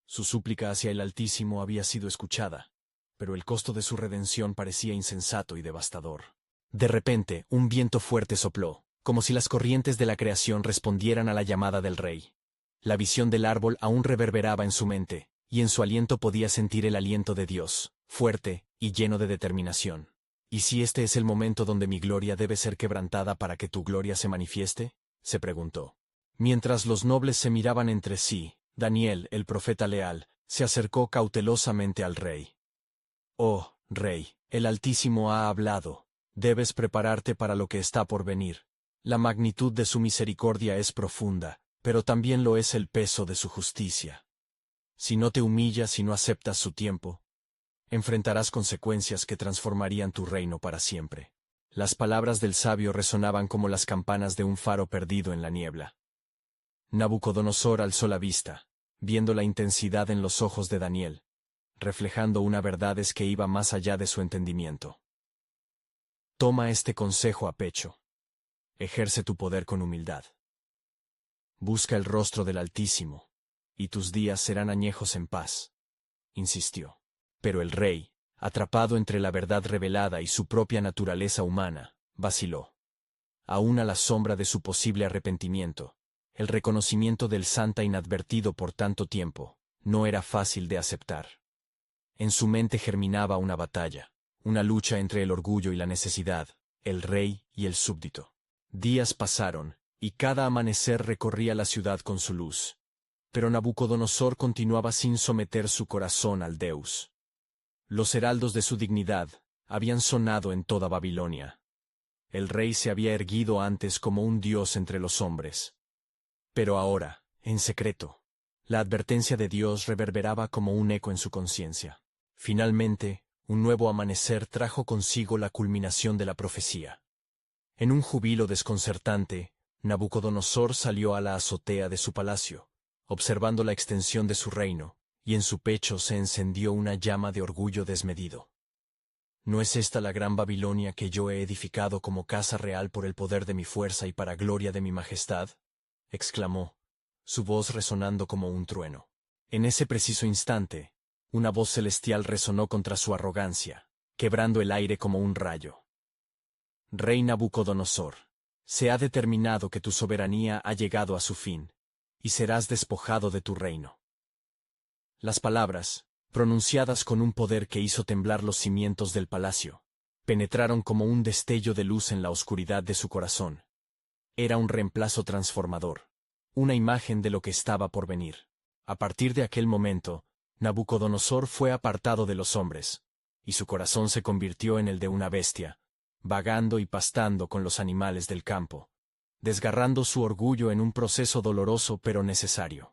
[SPEAKER 1] Su súplica hacia el Altísimo había sido escuchada, pero el costo de su redención parecía insensato y devastador. De repente, un viento fuerte sopló, como si las corrientes de la creación respondieran a la llamada del rey. La visión del árbol aún reverberaba en su mente, y en su aliento podía sentir el aliento de Dios, fuerte y lleno de determinación. «¿Y si este es el momento donde mi gloria debe ser quebrantada para que tu gloria se manifieste?», se preguntó. Mientras los nobles se miraban entre sí, Daniel, el profeta leal, se acercó cautelosamente al rey. «Oh, rey, el Altísimo ha hablado. Debes prepararte para lo que está por venir. La magnitud de su misericordia es profunda, pero también lo es el peso de su justicia. Si no te humillas y no aceptas su tiempo, enfrentarás consecuencias que transformarían tu reino para siempre». Las palabras del sabio resonaban como las campanas de un faro perdido en la niebla. Nabucodonosor alzó la vista, viendo la intensidad en los ojos de Daniel, reflejando una verdad que iba más allá de su entendimiento. «Toma este consejo a pecho. Ejerce tu poder con humildad. Busca el rostro del Altísimo, y tus días serán añejos en paz», insistió. Pero el rey, atrapado entre la verdad revelada y su propia naturaleza humana, vaciló. Aún a la sombra de su posible arrepentimiento, el reconocimiento del santa inadvertido por tanto tiempo, no era fácil de aceptar. En su mente germinaba una batalla, una lucha entre el orgullo y la necesidad, el rey y el súbdito. Días pasaron, y cada amanecer recorría la ciudad con su luz. Pero Nabucodonosor continuaba sin someter su corazón al Deus. Los heraldos de su dignidad habían sonado en toda Babilonia. El rey se había erguido antes como un dios entre los hombres. Pero ahora, en secreto, la advertencia de Dios reverberaba como un eco en su conciencia. Finalmente, un nuevo amanecer trajo consigo la culminación de la profecía. En un júbilo desconcertante, Nabucodonosor salió a la azotea de su palacio, observando la extensión de su reino, y en su pecho se encendió una llama de orgullo desmedido. ¿No es esta la gran Babilonia que yo he edificado como casa real por el poder de mi fuerza y para gloria de mi majestad? Exclamó, su voz resonando como un trueno. En ese preciso instante, una voz celestial resonó contra su arrogancia, quebrando el aire como un rayo. Rey Nabucodonosor, se ha determinado que tu soberanía ha llegado a su fin, y serás despojado de tu reino. Las palabras, pronunciadas con un poder que hizo temblar los cimientos del palacio, penetraron como un destello de luz en la oscuridad de su corazón. Era un reemplazo transformador, una imagen de lo que estaba por venir. A partir de aquel momento, Nabucodonosor fue apartado de los hombres, y su corazón se convirtió en el de una bestia, vagando y pastando con los animales del campo, desgarrando su orgullo en un proceso doloroso pero necesario.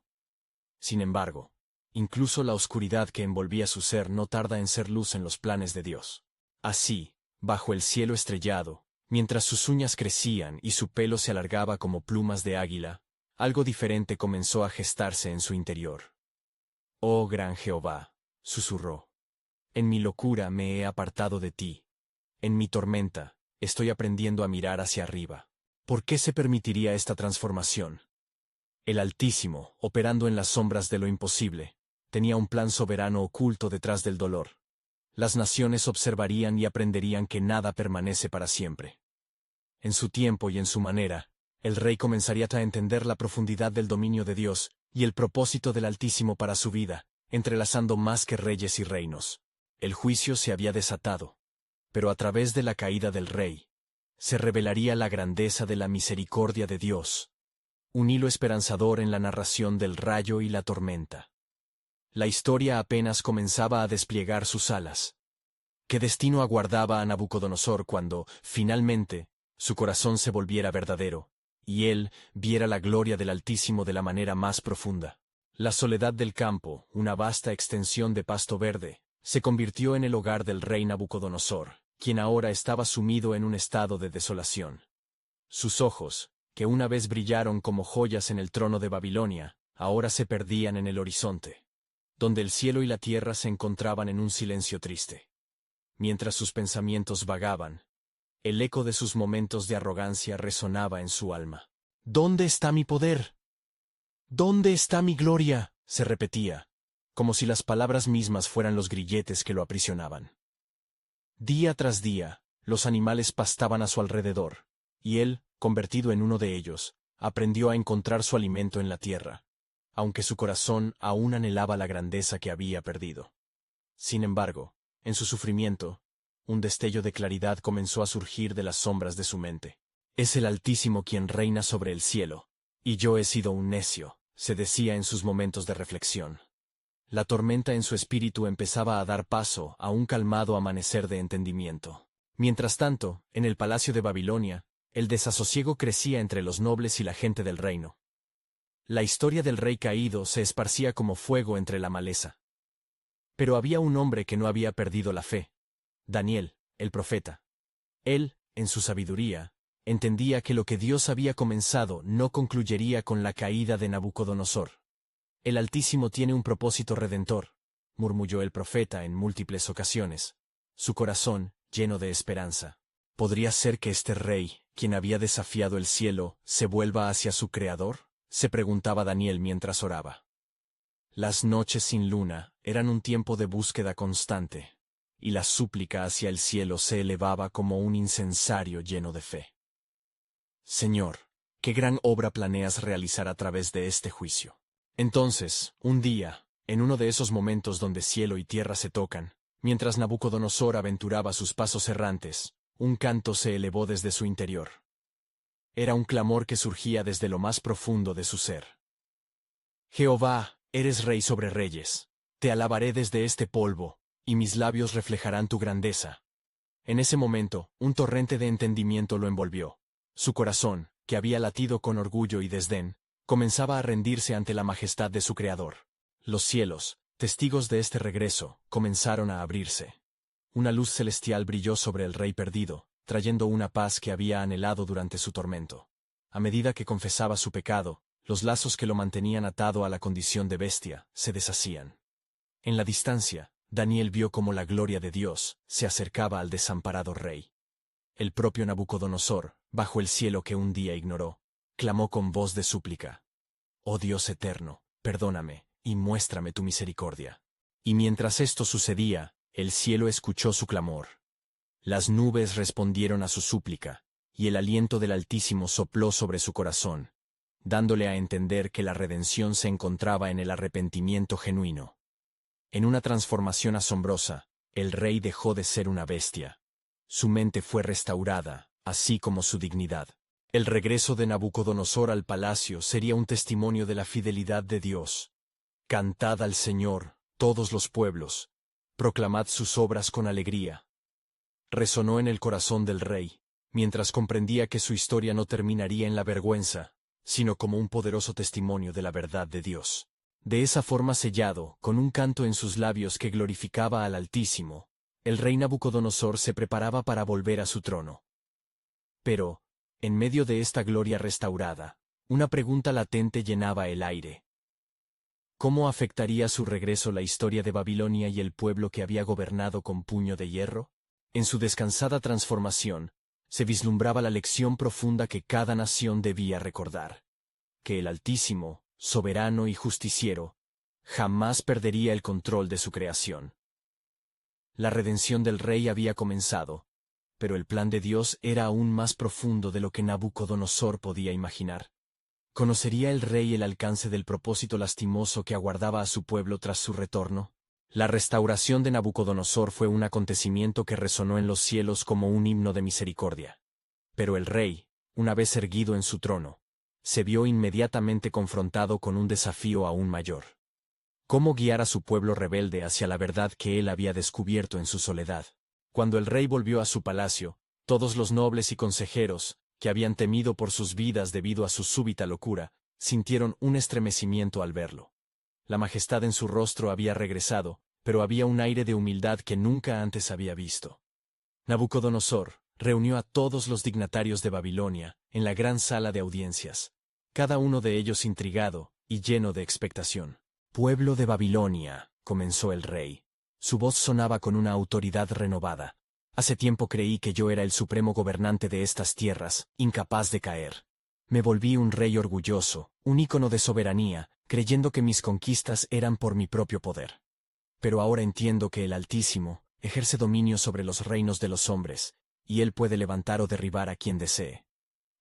[SPEAKER 1] Sin embargo, incluso la oscuridad que envolvía su ser no tarda en ser luz en los planes de Dios. Así, bajo el cielo estrellado, mientras sus uñas crecían y su pelo se alargaba como plumas de águila, algo diferente comenzó a gestarse en su interior. «Oh gran Jehová», susurró, «en mi locura me he apartado de ti. En mi tormenta, estoy aprendiendo a mirar hacia arriba. ¿Por qué se permitiría esta transformación?» El Altísimo, operando en las sombras de lo imposible, tenía un plan soberano oculto detrás del dolor. Las naciones observarían y aprenderían que nada permanece para siempre. En su tiempo y en su manera, el rey comenzaría a entender la profundidad del dominio de Dios y el propósito del Altísimo para su vida, entrelazando más que reyes y reinos. El juicio se había desatado, pero a través de la caída del rey, se revelaría la grandeza de la misericordia de Dios, un hilo esperanzador en la narración del rayo y la tormenta. La historia apenas comenzaba a desplegar sus alas. ¿Qué destino aguardaba a Nabucodonosor cuando, finalmente, su corazón se volviera verdadero, y él viera la gloria del Altísimo de la manera más profunda? La soledad del campo, una vasta extensión de pasto verde, se convirtió en el hogar del rey Nabucodonosor, quien ahora estaba sumido en un estado de desolación. Sus ojos, que una vez brillaron como joyas en el trono de Babilonia, ahora se perdían en el horizonte, donde el cielo y la tierra se encontraban en un silencio triste. Mientras sus pensamientos vagaban, el eco de sus momentos de arrogancia resonaba en su alma. «¿Dónde está mi poder? ¿Dónde está mi gloria?», se repetía, como si las palabras mismas fueran los grilletes que lo aprisionaban. Día tras día, los animales pastaban a su alrededor, y él, convertido en uno de ellos, aprendió a encontrar su alimento en la tierra, aunque su corazón aún anhelaba la grandeza que había perdido. Sin embargo, en su sufrimiento, un destello de claridad comenzó a surgir de las sombras de su mente. «Es el Altísimo quien reina sobre el cielo, y yo he sido un necio», se decía en sus momentos de reflexión. La tormenta en su espíritu empezaba a dar paso a un calmado amanecer de entendimiento. Mientras tanto, en el palacio de Babilonia, el desasosiego crecía entre los nobles y la gente del reino. La historia del rey caído se esparcía como fuego entre la maleza. Pero había un hombre que no había perdido la fe: Daniel, el profeta. Él, en su sabiduría, entendía que lo que Dios había comenzado no concluiría con la caída de Nabucodonosor. «El Altísimo tiene un propósito redentor», murmulló el profeta en múltiples ocasiones, su corazón lleno de esperanza. ¿Podría ser que este rey, quien había desafiado el cielo, se vuelva hacia su Creador?, se preguntaba Daniel mientras oraba. Las noches sin luna eran un tiempo de búsqueda constante, y la súplica hacia el cielo se elevaba como un incensario lleno de fe. «Señor, ¿qué gran obra planeas realizar a través de este juicio?». Entonces, un día, en uno de esos momentos donde cielo y tierra se tocan, Mientras Nabucodonosor aventuraba sus pasos errantes, un canto se elevó desde su interior. Era un clamor que surgía desde lo más profundo de su ser. Jehová, eres Rey sobre reyes. Te alabaré desde este polvo, y mis labios reflejarán tu grandeza. En ese momento, un torrente de entendimiento lo envolvió. Su corazón, que había latido con orgullo y desdén, comenzaba a rendirse ante la majestad de su Creador. Los cielos, testigos de este regreso, comenzaron a abrirse. Una luz celestial brilló sobre el rey perdido, trayendo una paz que había anhelado durante su tormento. A medida que confesaba su pecado, los lazos que lo mantenían atado a la condición de bestia se deshacían. En la distancia, Daniel vio cómo la gloria de Dios se acercaba al desamparado rey. El propio Nabucodonosor, bajo el cielo que un día ignoró, clamó con voz de súplica: «Oh Dios eterno, perdóname, y muéstrame tu misericordia». Y mientras esto sucedía, el cielo escuchó su clamor. Las nubes respondieron a su súplica, y el aliento del Altísimo sopló sobre su corazón, dándole a entender que la redención se encontraba en el arrepentimiento genuino. En una transformación asombrosa, el rey dejó de ser una bestia. Su mente fue restaurada, así como su dignidad. El regreso de Nabucodonosor al palacio sería un testimonio de la fidelidad de Dios. Cantad al Señor, todos los pueblos. Proclamad sus obras con alegría. Resonó en el corazón del rey, mientras comprendía que su historia no terminaría en la vergüenza, sino como un poderoso testimonio de la verdad de Dios. De esa forma sellado, con un canto en sus labios que glorificaba al Altísimo, el rey Nabucodonosor se preparaba para volver a su trono. Pero, en medio de esta gloria restaurada, una pregunta latente llenaba el aire. ¿Cómo afectaría su regreso la historia de Babilonia y el pueblo que había gobernado con puño de hierro? En su descansada transformación, se vislumbraba la lección profunda que cada nación debía recordar: que el Altísimo, soberano y justiciero, jamás perdería el control de su creación. La redención del rey había comenzado, pero el plan de Dios era aún más profundo de lo que Nabucodonosor podía imaginar. ¿Conocería el rey el alcance del propósito lastimoso que aguardaba a su pueblo tras su retorno? La restauración de Nabucodonosor fue un acontecimiento que resonó en los cielos como un himno de misericordia. Pero el rey, una vez erguido en su trono, se vio inmediatamente confrontado con un desafío aún mayor. ¿Cómo guiar a su pueblo rebelde hacia la verdad que él había descubierto en su soledad? Cuando el rey volvió a su palacio, todos los nobles y consejeros, que habían temido por sus vidas debido a su súbita locura, sintieron un estremecimiento al verlo. La majestad en su rostro había regresado, pero había un aire de humildad que nunca antes había visto. Nabucodonosor reunió a todos los dignatarios de Babilonia en la gran sala de audiencias, cada uno de ellos intrigado y lleno de expectación. «Pueblo de Babilonia», comenzó el rey. Su voz sonaba con una autoridad renovada. «Hace tiempo creí que yo era el supremo gobernante de estas tierras, incapaz de caer. Me volví un rey orgulloso, un ícono de soberanía, creyendo que mis conquistas eran por mi propio poder. Pero ahora entiendo que el Altísimo ejerce dominio sobre los reinos de los hombres, y él puede levantar o derribar a quien desee».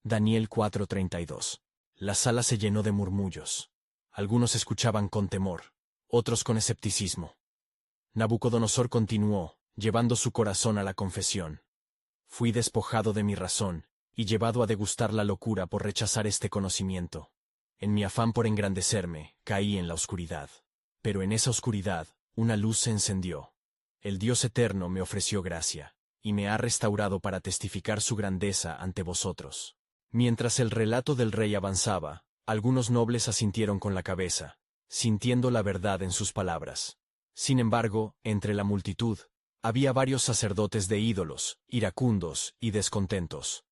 [SPEAKER 1] Daniel 4:32. La sala se llenó de murmullos. Algunos escuchaban con temor, otros con escepticismo. Nabucodonosor continuó, llevando su corazón a la confesión. «Fui despojado de mi razón, y llevado a degustar la locura por rechazar este conocimiento. En mi afán por engrandecerme, caí en la oscuridad. Pero en esa oscuridad, una luz se encendió. El Dios eterno me ofreció gracia, y me ha restaurado para testificar su grandeza ante vosotros». Mientras el relato del rey avanzaba, algunos nobles asintieron con la cabeza, sintiendo la verdad en sus palabras. Sin embargo, entre la multitud, había varios sacerdotes de ídolos, iracundos y descontentos.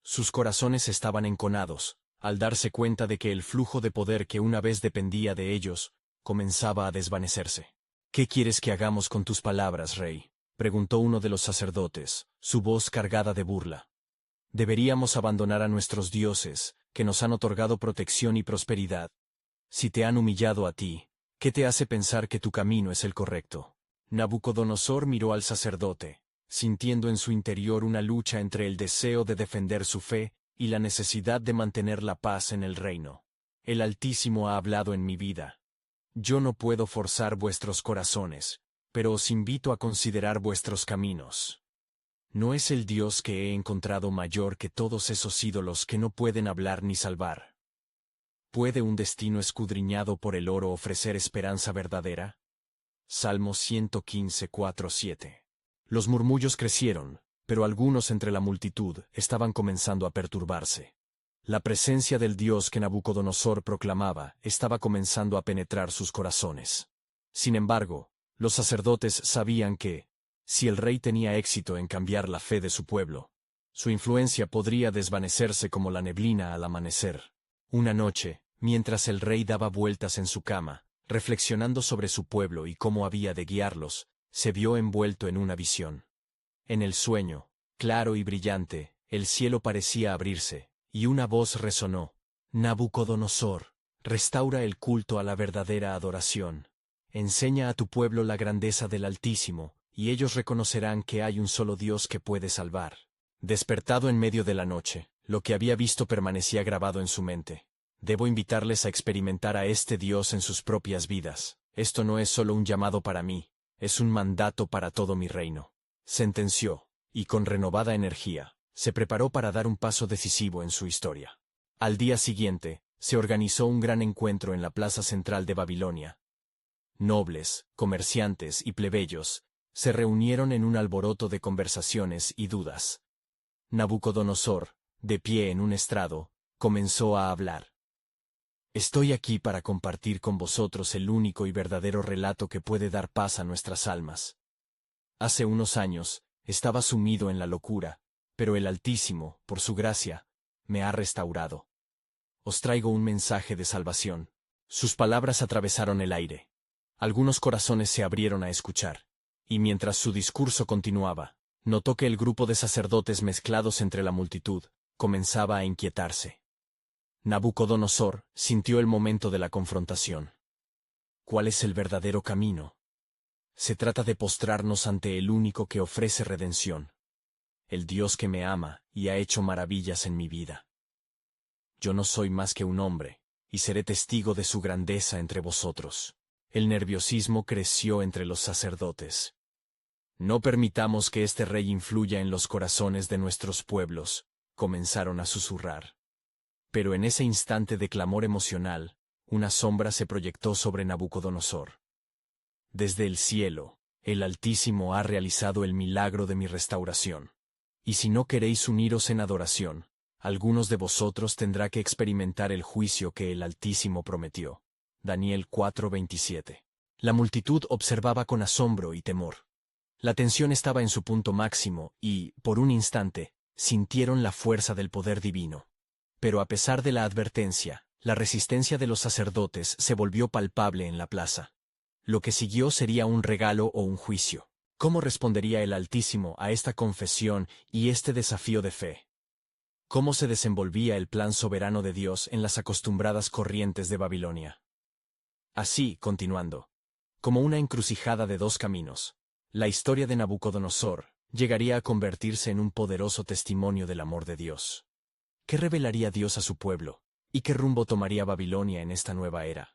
[SPEAKER 1] Sus corazones estaban enconados, al darse cuenta de que el flujo de poder que una vez dependía de ellos, comenzaba a desvanecerse. «¿Qué quieres que hagamos con tus palabras, rey?», preguntó uno de los sacerdotes, su voz cargada de burla. «¿Deberíamos abandonar a nuestros dioses, que nos han otorgado protección y prosperidad? Si te han humillado a ti, ¿qué te hace pensar que tu camino es el correcto?». Nabucodonosor miró al sacerdote, sintiendo en su interior una lucha entre el deseo de defender su fe y la necesidad de mantener la paz en el reino. «El Altísimo ha hablado en mi vida. Yo no puedo forzar vuestros corazones, pero os invito a considerar vuestros caminos. ¿No es el Dios que he encontrado mayor que todos esos ídolos que no pueden hablar ni salvar? ¿Puede un destino escudriñado por el oro ofrecer esperanza verdadera? Salmo 115, 4-7. Los murmullos crecieron, pero algunos entre la multitud estaban comenzando a perturbarse. La presencia del Dios que Nabucodonosor proclamaba estaba comenzando a penetrar sus corazones. Sin embargo, los sacerdotes sabían que, si el rey tenía éxito en cambiar la fe de su pueblo, su influencia podría desvanecerse como la neblina al amanecer. Una noche, mientras el rey daba vueltas en su cama, reflexionando sobre su pueblo y cómo había de guiarlos, se vio envuelto en una visión. En el sueño, claro y brillante, el cielo parecía abrirse, y una voz resonó: Nabucodonosor, restaura el culto a la verdadera adoración. Enseña a tu pueblo la grandeza del Altísimo, y ellos reconocerán que hay un solo Dios que puede salvar. Despertado en medio de la noche, lo que había visto permanecía grabado en su mente. Debo invitarles a experimentar a este Dios en sus propias vidas. Esto no es solo un llamado para mí, es un mandato para todo mi reino. Sentenció, y con renovada energía, se preparó para dar un paso decisivo en su historia. Al día siguiente, se organizó un gran encuentro en la plaza central de Babilonia. Nobles, comerciantes y plebeyos se reunieron en un alboroto de conversaciones y dudas. Nabucodonosor, de pie en un estrado, comenzó a hablar. Estoy aquí para compartir con vosotros el único y verdadero relato que puede dar paz a nuestras almas. Hace unos años, estaba sumido en la locura, pero el Altísimo, por su gracia, me ha restaurado. Os traigo un mensaje de salvación. Sus palabras atravesaron el aire. Algunos corazones se abrieron a escuchar, y mientras su discurso continuaba, notó que el grupo de sacerdotes mezclados entre la multitud comenzaba a inquietarse. Nabucodonosor sintió el momento de la confrontación. ¿Cuál es el verdadero camino? Se trata de postrarnos ante el único que ofrece redención, el Dios que me ama y ha hecho maravillas en mi vida. Yo no soy más que un hombre, y seré testigo de su grandeza entre vosotros. El nerviosismo creció entre los sacerdotes. No permitamos que este rey influya en los corazones de nuestros pueblos, comenzaron a susurrar. Pero en ese instante de clamor emocional, una sombra se proyectó sobre Nabucodonosor. Desde el cielo, el Altísimo ha realizado el milagro de mi restauración. Y si no queréis uniros en adoración, algunos de vosotros tendrá que experimentar el juicio que el Altísimo prometió. Daniel 4:27. La multitud observaba con asombro y temor. La tensión estaba en su punto máximo y, por un instante, sintieron la fuerza del poder divino. Pero a pesar de la advertencia, la resistencia de los sacerdotes se volvió palpable en la plaza. Lo que siguió sería un regalo o un juicio. ¿Cómo respondería el Altísimo a esta confesión y este desafío de fe? ¿Cómo se desenvolvía el plan soberano de Dios en las acostumbradas corrientes de Babilonia? Así, continuando, como una encrucijada de dos caminos, la historia de Nabucodonosor llegaría a convertirse en un poderoso testimonio del amor de Dios. ¿Qué revelaría Dios a su pueblo? ¿Y qué rumbo tomaría Babilonia en esta nueva era?